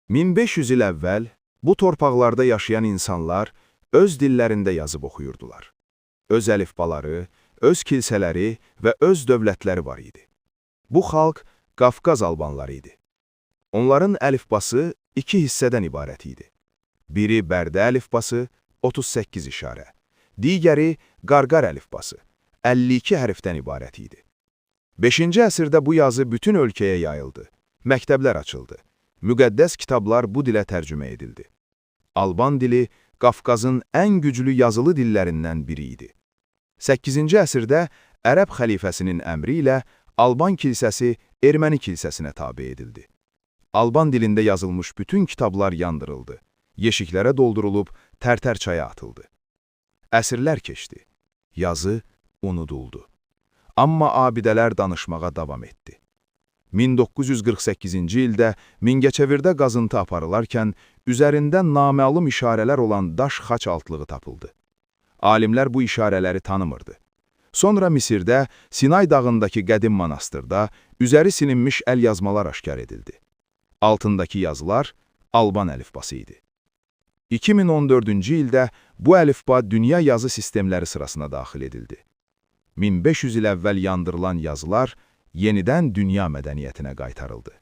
1500 il əvvəl bu torpaqlarda yaşayan insanlar öz dillərində yazıb oxuyurdular. Öz əlifbaları, öz kilsələri və öz dövlətləri var idi. Bu xalq Qafqaz albanları idi. Onların əlifbası iki hissədən ibarət idi. Biri Bərdə əlifbası, 38 işarə, digəri Qarqar əlifbası, 52 hərfdən ibarət idi. 5-ci əsrdə bu yazı bütün ölkəyə yayıldı, məktəblər açıldı, müqəddəs kitablar bu dilə tərcümə edildi. Alban dili Qafqazın ən güclü yazılı dillərindən biri idi. 8-ci əsrdə Ərəb xəlifəsinin əmri ilə Alban kilsəsi Erməni kilsəsinə tabe edildi. Alban dilində yazılmış bütün kitablar yandırıldı, yeşiklərə doldurulub Tərtər çaya atıldı. Əsrlər keçdi, yazı unuduldu. Amma abidələr danışmağa davam etdi. 1948-ci ildə Mingəçevirdə qazıntı aparılarkən üzərində naməlum işarələr olan daş xaç altlığı tapıldı. Alimlər bu işarələri tanımırdı. Sonra Misirdə, Sinay dağındakı qədim manastırda üzəri silinmiş əl yazmalar aşkar edildi. Altındakı yazılar Alban əlifbası idi. 2014-cü ildə bu əlifba dünya yazı sistemləri sırasına daxil edildi. 1500 il əvvəl yandırılan yazılar yenidən dünya mədəniyyətinə qaytarıldı.